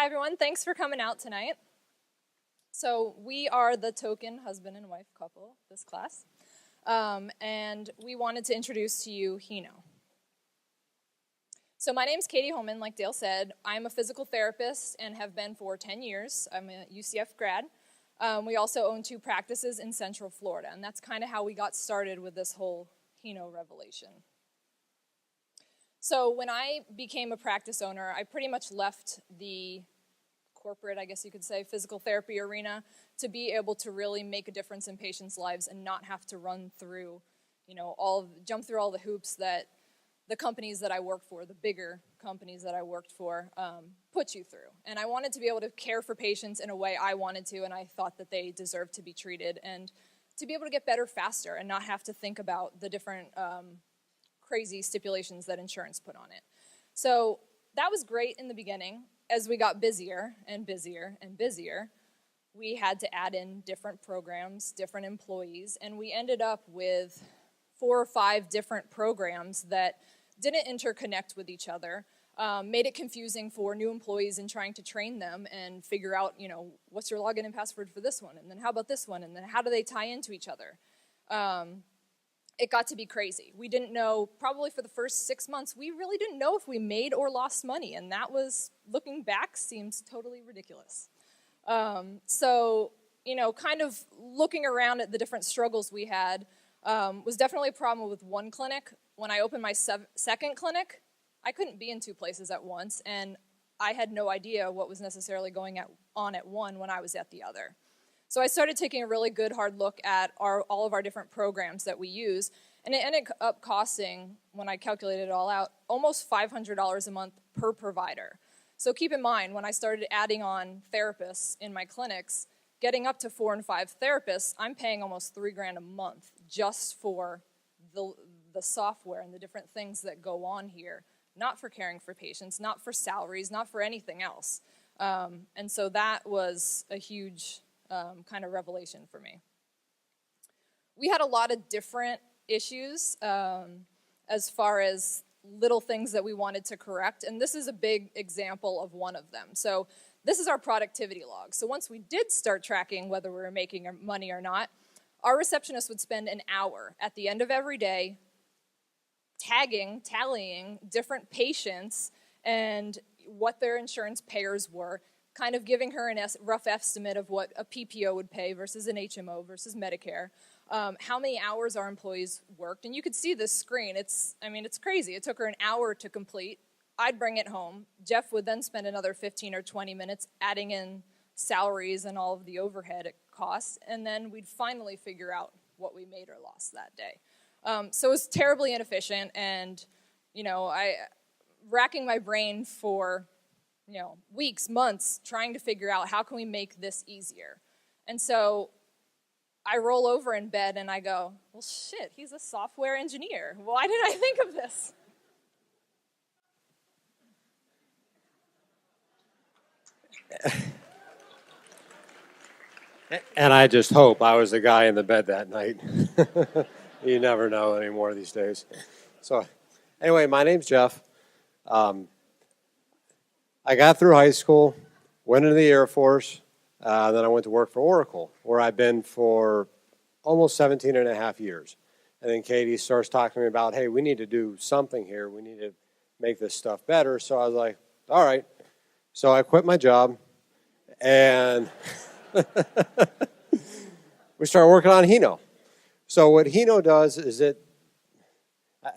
Hi, everyone. Thanks for coming out tonight. So we are the token husband and wife couple this class, and we wanted to introduce to you Heno. So my name's Katie Holman, like Dale said. I'm a physical therapist and have been for 10 years. I'm a UCF grad. We also own 2 practices in Central Florida, and that's kind of how we got started with this whole Heno revelation. So when I became a practice owner, I pretty much left the corporate, I guess you could say, physical therapy arena to be able to really make a difference in patients' lives and not have to run through, jump through all the hoops that the companies that I work for, the bigger companies that I worked for, put you through. And I wanted to be able to care for patients in a way I wanted to, and I thought that they deserved to be treated and to be able to get better faster and not have to think about the different crazy stipulations that insurance put on it. So that was great in the beginning. As we got busier and busier and busier, we had to add in different programs, different employees, and we ended up with 4 or 5 different programs that didn't interconnect with each other, made it confusing for new employees in trying to train them and figure out, what's your login and password for this one, and then how about this one, and then how do they tie into each other? It got to be crazy. We didn't know, probably for the first 6 months, we really didn't know if we made or lost money, and that was, looking back, seems totally ridiculous. So, kind of looking around at the different struggles we had was definitely a problem with one clinic. When I opened my second clinic, I couldn't be in 2 places at once, and I had no idea what was necessarily going on at one when I was at the other. So I started taking a really good hard look at all of our different programs that we use, and it ended up costing, when I calculated it all out, almost $500 a month per provider. So keep in mind, when I started adding on therapists in my clinics, getting up to 4 and 5 therapists, I'm paying almost $3,000 a month just for the software and the different things that go on here, not for caring for patients, not for salaries, not for anything else. And so that was a huge kind of revelation for me. We had a lot of different issues as far as little things that we wanted to correct, and this is a big example of one of them. So this is our productivity log. So once we did start tracking whether we were making money or not, our receptionist would spend an hour at the end of every day tallying different patients and what their insurance payers were, kind of giving her a rough estimate of what a PPO would pay versus an HMO versus Medicare, how many hours our employees worked. And you could see this screen. It's crazy. It took her an hour to complete. I'd bring it home. Jeff would then spend another 15 or 20 minutes adding in salaries and all of the overhead it costs, and then we'd finally figure out what we made or lost that day. So it was terribly inefficient, and, I racking my brain for weeks, months, trying to figure out how can we make this easier. And so I roll over in bed and I go, well, shit, he's a software engineer. Why didn't I think of this? And I just hope I was the guy in the bed that night. You never know anymore these days. So anyway, my name's Jeff. I got through high school, went into the Air Force, then I went to work for Oracle, where I've been for almost 17 and a half years. And then Katie starts talking to me about, hey, we need to do something here. We need to make this stuff better. So I was like, all right. So I quit my job, and we started working on Heno. So what Heno does is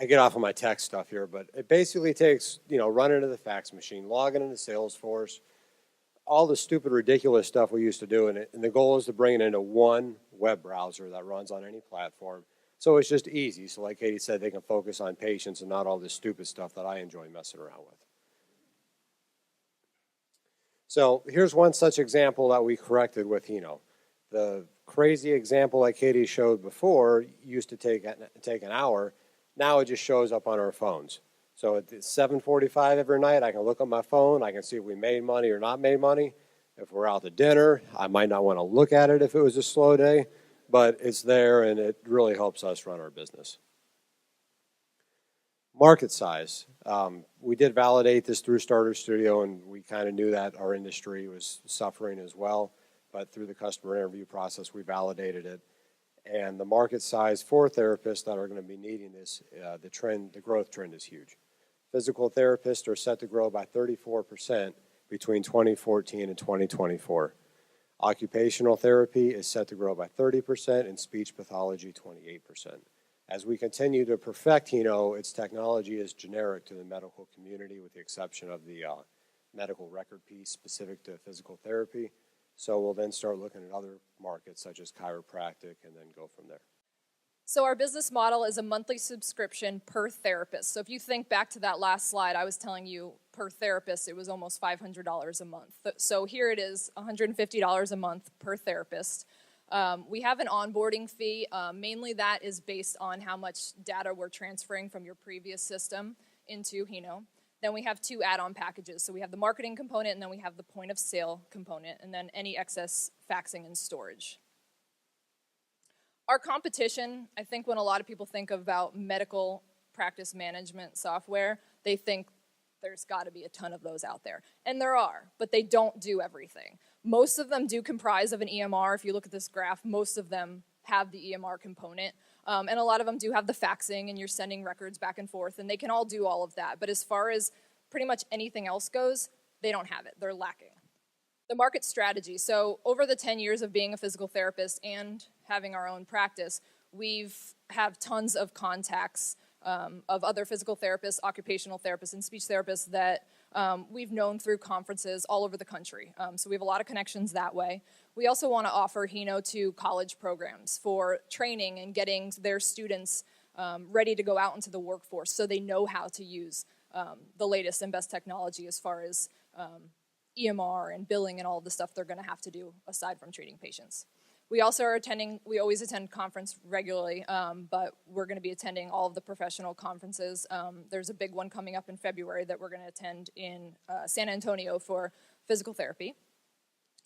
I get off of my tech stuff here, but it basically takes, run into the fax machine, log into Salesforce, all the stupid, ridiculous stuff we used to do in it, and the goal is to bring it into one web browser that runs on any platform. So it's just easy. So like Katie said, they can focus on patients and not all this stupid stuff that I enjoy messing around with. So here's one such example that we corrected with Heno. The crazy example like Katie showed before used to take an hour. Now it just shows up on our phones. So at 7:45 every night, I can look on my phone. I can see if we made money or not made money. If we're out to dinner, I might not want to look at it if it was a slow day, but it's there and it really helps us run our business. Market size. We did validate this through Starter Studio, and we kind of knew that our industry was suffering as well. But through the customer interview process, we validated it. And the market size for therapists that are going to be needing this, the growth trend is huge. Physical therapists are set to grow by 34% between 2014 and 2024. Occupational therapy is set to grow by 30% and speech pathology 28%. As we continue to perfect Heno, its technology is generic to the medical community with the exception of the medical record piece specific to physical therapy. So we'll then start looking at other markets such as chiropractic and then go from there. So our business model is a monthly subscription per therapist. So if you think back to that last slide, I was telling you per therapist, it was almost $500 a month. So here it is, $150 a month per therapist. We have an onboarding fee. Mainly that is based on how much data we're transferring from your previous system into Heno. Then we have 2 add-on packages. So we have the marketing component, and then we have the point of sale component, and then any excess faxing and storage. Our competition, I think when a lot of people think about medical practice management software, they think there's got to be a ton of those out there. And there are, but they don't do everything. Most of them do comprise of an EMR. If you look at this graph, most of them have the EMR component. And a lot of them do have the faxing, and you're sending records back and forth, and they can all do all of that. But as far as pretty much anything else goes, they don't have it. They're lacking. The market strategy. So over the 10 years of being a physical therapist and having our own practice, we've have tons of contacts of other physical therapists, occupational therapists, and speech therapists that we've known through conferences all over the country. So we have a lot of connections that way. We also want to offer Heno to college programs for training and getting their students ready to go out into the workforce so they know how to use the latest and best technology as far as EMR and billing and all of the stuff they're going to have to do aside from treating patients. We also are attending, we always attend conference regularly, but we're going to be attending all of the professional conferences. There's a big one coming up in February that we're going to attend in San Antonio for physical therapy.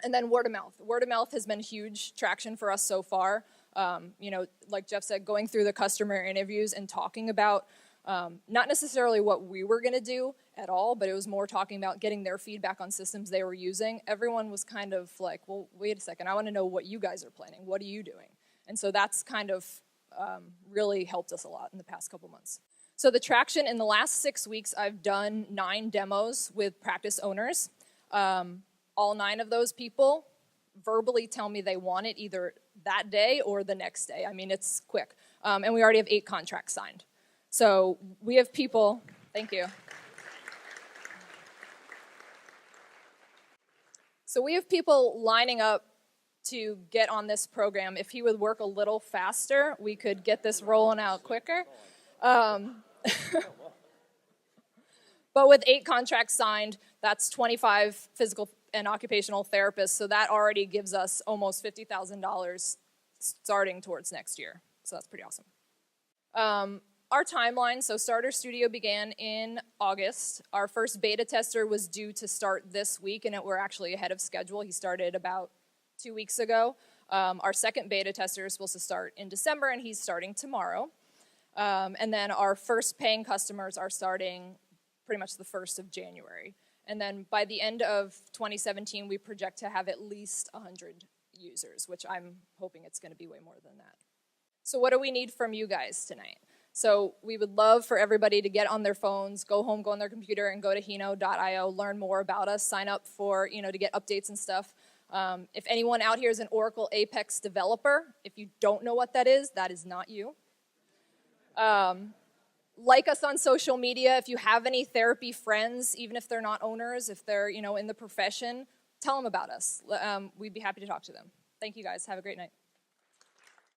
And then word of mouth. Word of mouth has been huge traction for us so far. Like Jeff said, going through the customer interviews and talking about not necessarily what we were going to do at all, but it was more talking about getting their feedback on systems they were using. Everyone was kind of like, well, wait a second, I want to know what you guys are planning. What are you doing? And so that's kind of really helped us a lot in the past couple months. So the traction, in the last 6 weeks, I've done 9 demos with practice owners. All 9 of those people verbally tell me they want it either that day or the next day. I mean, it's quick. And we already have 8 contracts signed. So we have people, thank you. So we have people lining up to get on this program. If he would work a little faster, we could get this rolling out quicker. But with 8 contracts signed, that's 25 physical and occupational therapists, so that already gives us almost $50,000 starting towards next year. So that's pretty awesome. Our timeline, so Starter Studio began in August. Our first beta tester was due to start this week, and we're actually ahead of schedule. He started about 2 weeks ago. Our second beta tester is supposed to start in December, and he's starting tomorrow. And then our first paying customers are starting pretty much the 1st of January. And then by the end of 2017, we project to have at least 100 users, which I'm hoping it's going to be way more than that. So what do we need from you guys tonight? So we would love for everybody to get on their phones, go home, go on their computer, and go to heno.io, learn more about us, sign up for, to get updates and stuff. If anyone out here is an Oracle Apex developer, if you don't know what that is not you. Like us on social media. If you have any therapy friends, even if they're not owners, if they're, in the profession, tell them about us. We'd be happy to talk to them. Thank you guys. Have a great night.